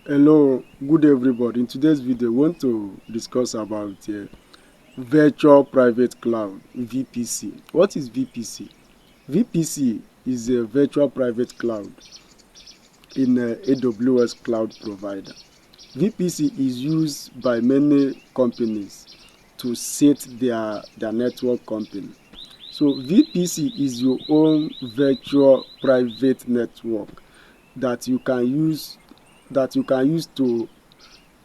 Hello, good everybody. In today's video, we want to discuss about virtual private cloud (VPC). What is VPC? VPC is a virtual private cloud in AWS cloud provider. VPC is used by many companies to set their network company. So VPC is your own virtual private network that you can use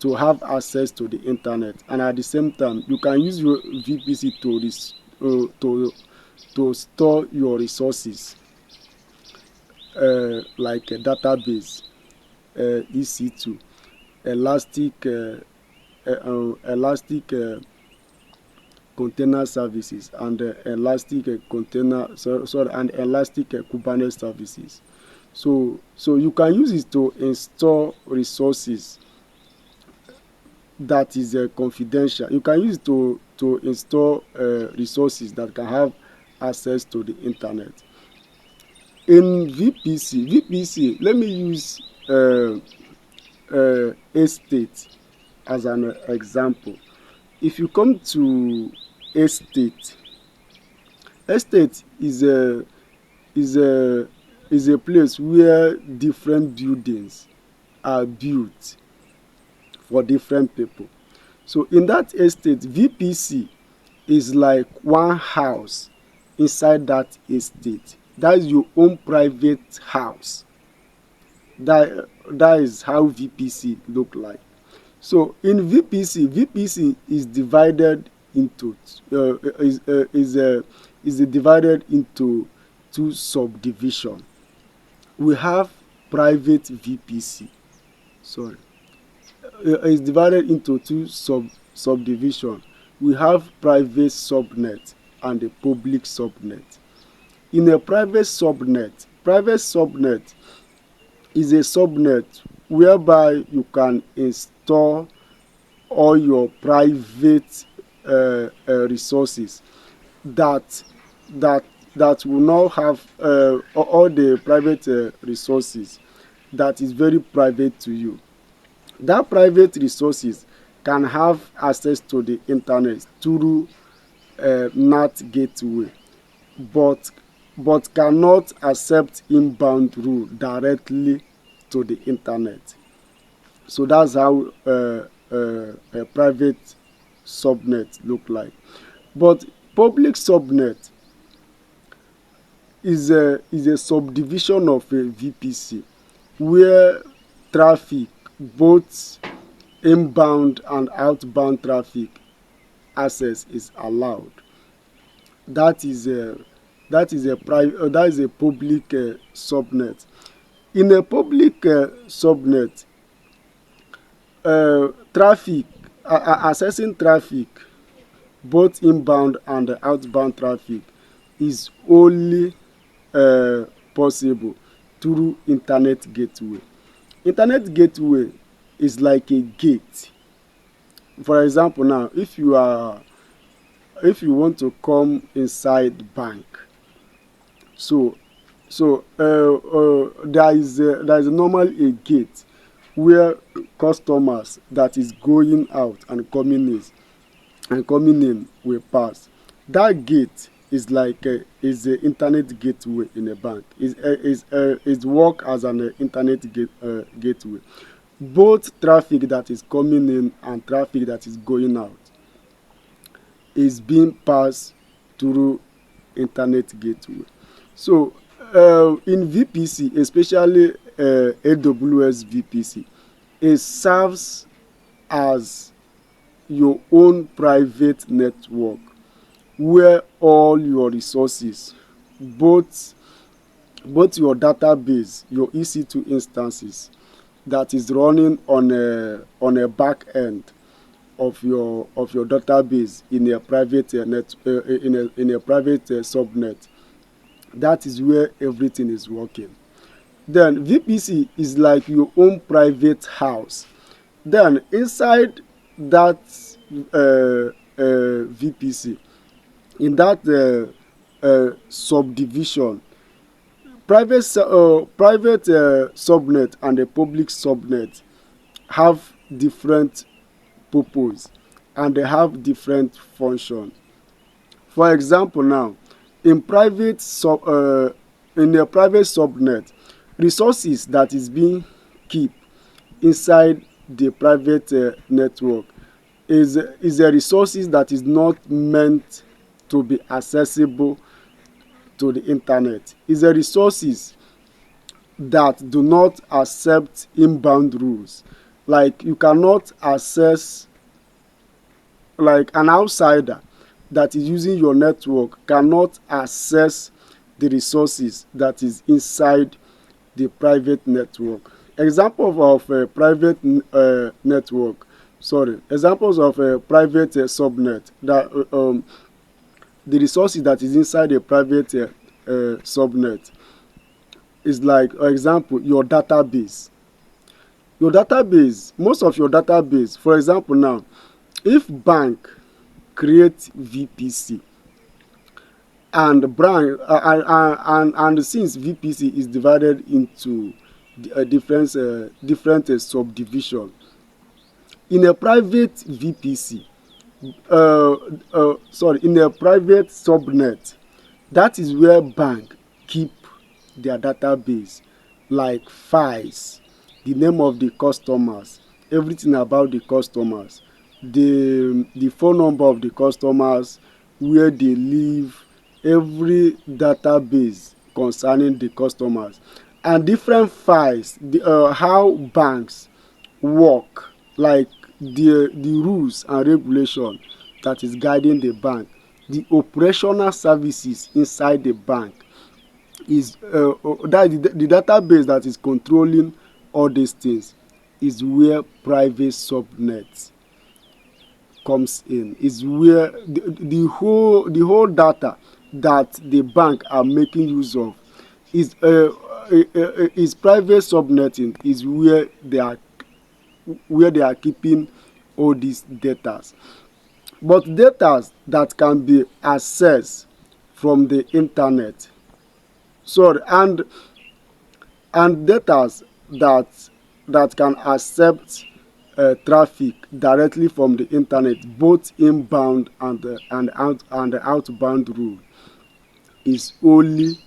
to have access to the internet, and at the same time you can use your VPC to store your resources like a database, EC2, elastic container services, and elastic and elastic Kubernetes services. So you can use it to install resources that is confidential. You can use it to install resources that can have access to the internet. In VPC, let me use estate as an example. If you come to estate is a place where different buildings are built for different people. So in that estate, VPC is like one house inside that estate. That is your own private house. That is how VPC look like. So in VPC is divided into divided into two subdivision. We have private VPC. Sorry, is divided into two subdivision. We have private subnet and a public subnet. In a private subnet is a subnet whereby you can install all your private resources that will not have all the private resources that is very private to you. That private resources can have access to the internet through NAT gateway, but cannot accept inbound rule directly to the internet. So that's how a private subnet look like. But public subnet is a subdivision of a VPC where traffic, both inbound and outbound traffic access is allowed. That is a public subnet. In a public subnet, accessing traffic, both inbound and outbound traffic, is only possible through internet gateway. Internet gateway is like a gate. For example, now if you want to come inside bank, so there is normally a gate where customers that is going out and coming in will pass. That gate is like is the internet gateway in a bank. Is work as an internet gateway. Both traffic that is coming in and traffic that is going out is being passed through internet gateway. So in VPC, especially AWS VPC, it serves as your own private network where all your resources, both your database, your EC2 instances that is running on a back end of your database in a private in a private subnet. That is where everything is working. Then VPC is like your own private house. Then inside that VPC, in that subdivision, private subnet and a public subnet have different purpose and they have different function. For example, now in in a private subnet, resources that is being kept inside the private network is a resources that is not meant to be accessible to the internet. Is a resources that do not accept inbound rules. Like you cannot access, like an outsider that is using your network cannot access the resources that is inside the private network. Examples of a private network, sorry, examples of a private subnet, that the resources that is inside a private subnet is like, for example, your database. Your database, most of your database, for example, now, if bank create VPC and brand and since VPC is divided into different subdivision, in a private VPC, in a private subnet, that is where bank keep their database, like files, the name of the customers, everything about the customers, the phone number of the customers, where they live, every database concerning the customers, and different files, how banks work, like the rules and regulation that is guiding the bank, the operational services inside the bank, is the database that is controlling all these things, is where private subnet comes in. Is where the whole data that the bank are making use of is private subnetting, is where they are keeping all these data. But data that can be accessed from the internet, sorry, and data that can accept traffic directly from the internet, both inbound and outbound rule, is only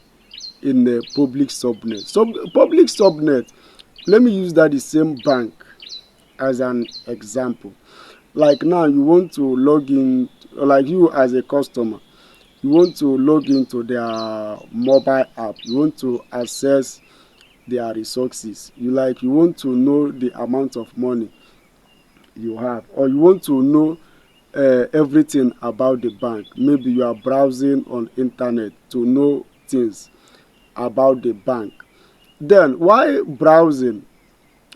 in the public subnet. So public subnet, let me use that the same bank as an example. Like now you want to log in, like you as a customer, you want to log into their mobile app, you want to access their resources, you want to know the amount of money you have, or you want to know everything about the bank. Maybe you are browsing on internet to know things about the bank. Then while browsing,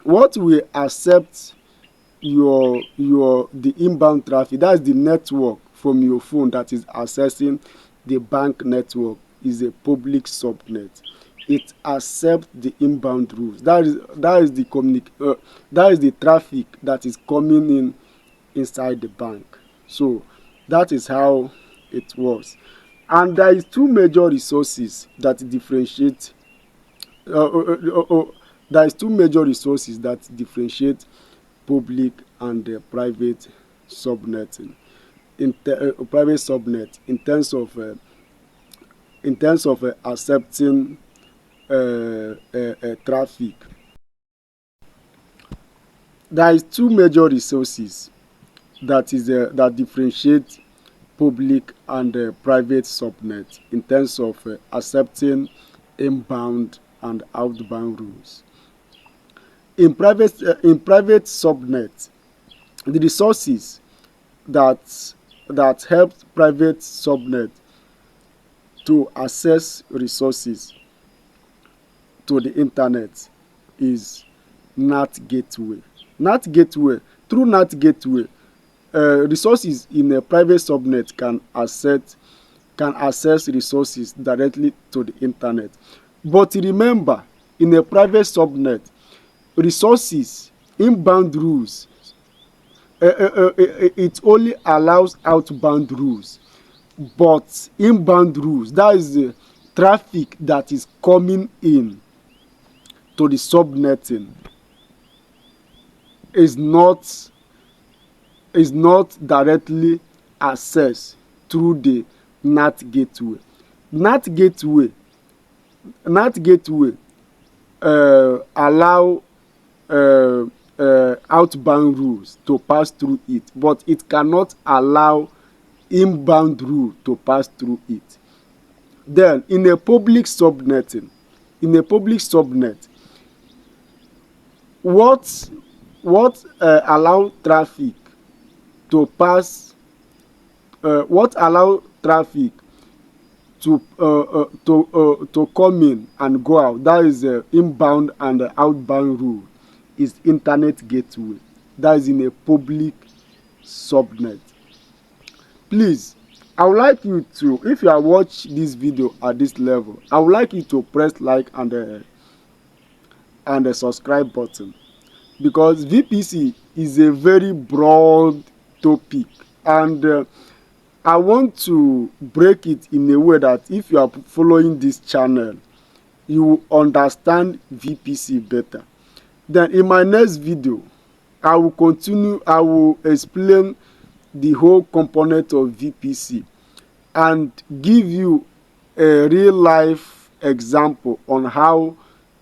what will accept the inbound traffic, that's the network from your phone that is accessing the bank network, is a public subnet. It accepts the inbound rules. That is the traffic that is coming in inside the bank. So that is how it works. And there is two major resources that differentiate. There is two major resources that differentiate public and private subnetting. Private subnet in terms of accepting traffic. There is two major resources that differentiate public and private subnet in terms of accepting inbound and outbound rules. In private subnet, the resources that help private subnet to access resources to the internet is NAT gateway. NAT gateway, through NAT gateway, resources in a private subnet can access resources directly to the internet. But remember, in a private subnet, resources, inbound rules, it only allows outbound rules. But inbound rules, that is the traffic that is coming in to the subnetting, is not directly accessed through the NAT gateway. NAT gateway NAT gateway allow outbound rules to pass through it, but it cannot allow inbound rule to pass through it. Then in a public subnet, what allow traffic to pass, what allow traffic to come in and go out, that is inbound and outbound rule, is internet gateway. That is in a public subnet. Please, I would like you to, if you have watched this video at this level, I would like you to press like and the subscribe button, because VPC is a very broad topic, and I want to break it in a way that if you are following this channel, you will understand VPC better. Then in my next video, I will explain the whole component of VPC and give you a real life example on how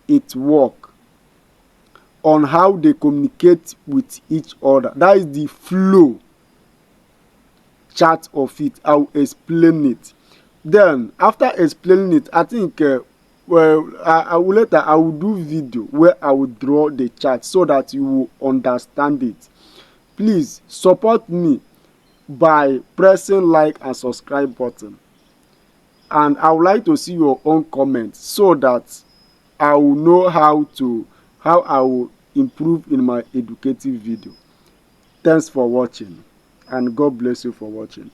it works, on how they communicate with each other. That is the flow chart of it. I will explain it. Then after explaining it, I think I will do video where I will draw the chart so that you will understand it. Please support me by pressing like and subscribe button, and I would like to see your own comments so that I will know how I will improve in my educative video. Thanks for watching, and God bless you for watching.